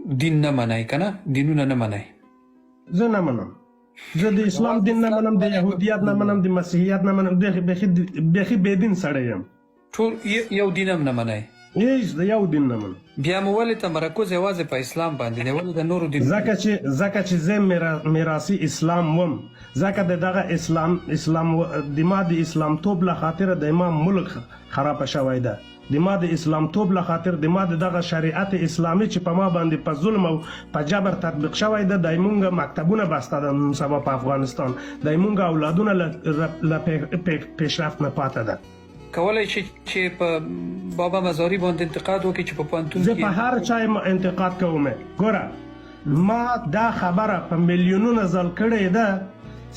دین نه منئ که نه؟ دینونه نه منئ؟ زه نه منم. زه د اسلام دین نه منم، د یهودیت نه منم، د مسیحیت نه منم. بیخي بېدین سړی یم. ټول یو دین هم نه منئ؟ هیڅ د یو دین نه منم. بیا مو ولې تمرکز یوازې په اسلام باندې دی؟ ولې د نورو دین؟ ځکه چې زه میراثي اسلام وم. ځکه د دغه اسلام د ما د اسلامتوب له خاطره د ما ملک خراب شوی ده. د ما د اسلامتوب له خاطر د ما دغه شریعت اسلامي چې په ما باندې په ظلم او په جبر تطبیق شوی ده، د مونږ مکتبونه بسته ده نن سبا په افغانستان، د مونږ اولادونه له پیشرفت نه پاته ده. کولای شي چې په بابا مزاري باندې انتقاد وکړي چې په پوهنتون کې؟ زه په هر چا انتقاد کوم. ګوره ما دا خبره په میلیونونه ځل کړې ده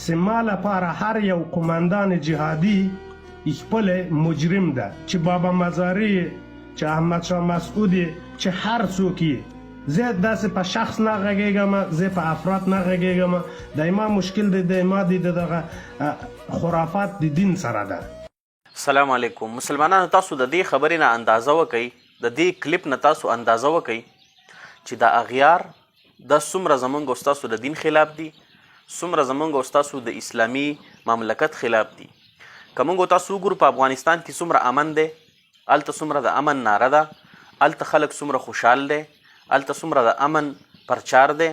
چې ما لپاره هر یو قماندان جهادي خپل مجرم ده، چې بابا مزاري، چې احمد شاه مسعودي، چې هر څوک یې. زه داسې په شخص نه غږېږم، زه په افراد نه غږېږم. د ما مشکل دی د ما د دغه خرافات د دین سره ده. السلام علیکم مسلمانانو، تاسو د دې خبرې نه اندازه وکئ، د دې کلیپ نه تاسو اندازه وکئ چې د اغیار د څومره زمونږ او ستاسو د دین خلاف دي، څومره زمونږ او ستاسو د اسلامي مملکت خلاف دي. که موږ تاسو وګورو په افغانستان کې څومره امن دی، هلته څومره د امن ناره ده، هلته خلک څومره خوشحال دی، هلته څومره د امن پرچار دی،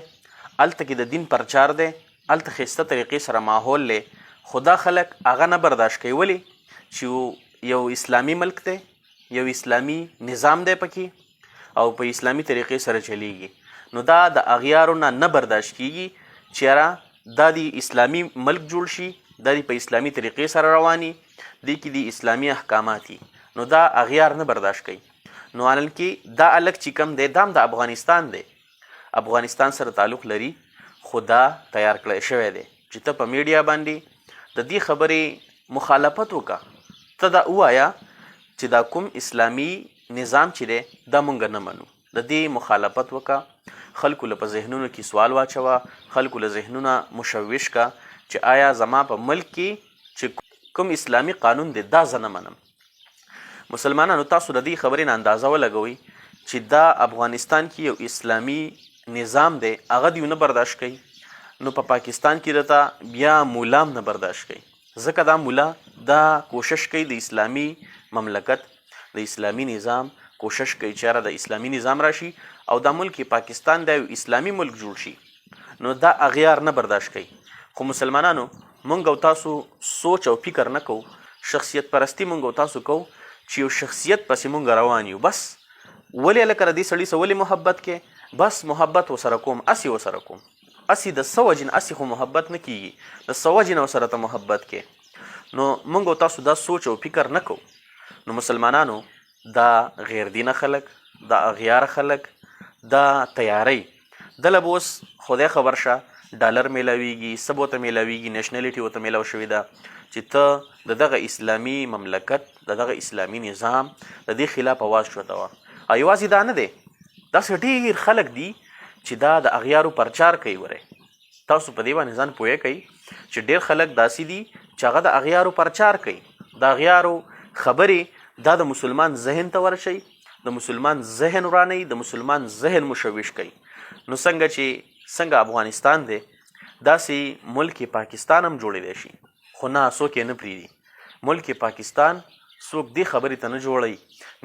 هلته کې د دین پرچار دی، هلته ښایسته طریقې سره ماحول دی. خو دا خلک هغه نه برداشت کوي. ولې؟ چې یو اسلامي ملک دی، یو اسلامي نظام دی پکې او په اسلامي طریقې سره چلیږي. نو دا د اغیارو نه برداشت کیږي چې یاره دا د اسلامي ملک جوړ شي، دا په اسلامي طریقې سره رواني دي، کې د اسلامي احکامات دي. نو دا اغیار نه برداشت کوي. نو حالان کې دا الک چې کوم دی دا هم د افغانستان دی، افغانستان سره تعلق لري، خو دا تیار کړی شوی دی چې ته په میډیا باندې د دې خبرې مخالفت وکړه. ته دا ووایه چې دا کوم اسلامي نظام چې دی دا مونږ نه منو، د دې مخالفت وکړه. خلکو له په ذهنونو کې سوال واچوه، خلکو له ذهنونه مشوش کا چې آیا زما په ملک کې چې کوم اسلامي قانون دی دا زه نه منم. مسلمانانو، تاسو د دې خبرې نه اندازه ولګوئ چې دا افغانستان کې یو اسلامي نظام دی، هغه دیو نه برداشت کوي. نو په پاکستان کې درته بیا مولام نه برداشت کوي، ځکه دا مولا دا کوشش کوي د اسلامي مملکت، د اسلامي نظام کوشش کوي چې د اسلامي نظام راشي او دا ملک پاکستان د یو اسلامي ملک جوړ شي. نو دا اغیار نه برداشت کوي. خو مسلمانانو، مونږ او تاسو سوچ او فکر نه کوو، شخصیت پرستی مونږ او تاسو کوو چې یو شخصیت پسې مونږ روان یو. بس ولې هلکه د دې سړي سره ولې محبت کې؟ بس محبت ورسره کوم، اسې ورسره کوم، اسې د څه وجې نه، اسې خو محبت نه کیږي، د څه وجې نه ورسره ته محبت کې. نو مونږ او تاسو دا سوچ او فکر نه کوو. نو مسلمانانو، دا غیر دینه خلک، دا اغیار خلک، دا تیاری دله به اوس خدای خبر شه ډالر میلاویږي، څه به ورته میلاویږي، نیشنلټي ورته میلاو شوې ده چې ته د دغه اسلامي مملکت، د دغه اسلامي نظام د دې خلاف اواز چوته وه. او یوازې دا نه دی، داسې ډېر خلک دي چې دا د اغیارو پرچار کوي. وری تاسو په دې باندې ځان پوهه کوئ چې ډېر خلک داسې دي چې هغه د اغیارو پرچار کوي. د اغیارو خبرې دا د مسلمان ذهن ته ورشي، د مسلمان ذهن ورانوي، د مسلمان ذهن مشوش کوي. نو څنګه افغانستان دی، داسې ملک پاکستان هم جوړېدی شي. خو نه، څوک یې نه پرېږدي. ملک پاکستان څوک دې خبرې ته نه جوړوي،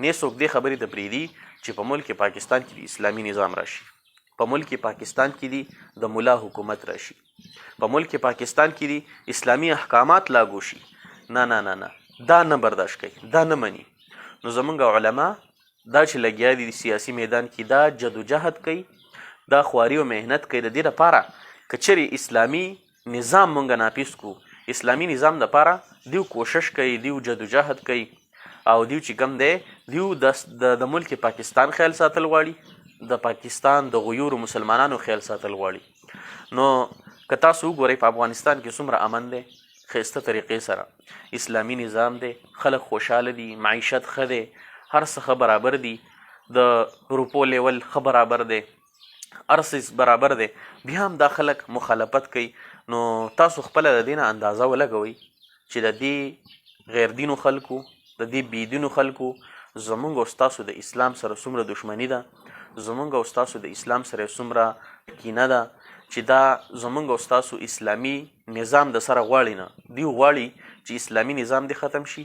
نه څوک دې خبرې ته پرېږدي چې په ملک پاکستان کې د اسلامي نظام راشي، په ملک پاکستان کې دی د ملا حکومت راشي، په ملک پاکستان کې دی اسلامي احکامات لاګو شي. نه نه نه نه، دا نه برداشت کوي، دا نه مني. نو زمونږ علما دا چې لګیا دي د سیاسي میدان کې، دا جدوجهد کوي، دا خواري او مهنت کوي د دې لپاره که چېرې اسلامي نظام مونږ نافذ کړو، اسلامي نظام دپاره دیو کوشش کوي، دیو جدوجهد کوي او دیو چې کوم دی دیو د ملک پاکستان خیال ساتل غواړي، د پاکستان د غیورو مسلمانانو خیال ساتل غواړي. نو که تاسو وګورئ په افغانستان کې څومره امن دی، ښایسته طریقې سره اسلامي نظام دی، خلک خوشحاله دي، معیشت ښه دی، هر څه ښه برابر دي، د روپو لیول ښه برابر دی، هر څه برابر دی، بیا هم دا خلک مخالفت کوي. نو تاسو خپله د دې نه اندازه ولګوئ چې د دې غیر دینو خلکو، د دې بې دینو خلکو زمونږ او ستاسو د اسلام سره څومره دښمني ده، زمونږ او ستاسو د اسلام سره څومره کینه ده چې دا زمونږ او ستاسو اسلامي نظام د سره غواړي نه. دوی غواړي چې اسلامي نظام دې ختم شي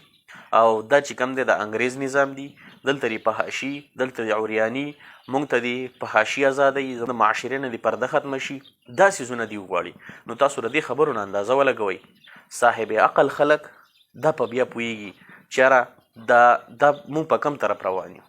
او دا چې کوم دی د انګریز نظام دی دلته دی فحاشي، دلته دی عریاني، مونږ ته دی فحاشي ازادۍ، د معاشرې نه دی پرده ختمه شي، دا څیزونه دی غواړي. نو تاسو د دې خبرو نه اندازه ولګوئ. صاحب عقل خلک دا په بیا پوهېږي چې یاره دا مونږ په کم طرف روان یو.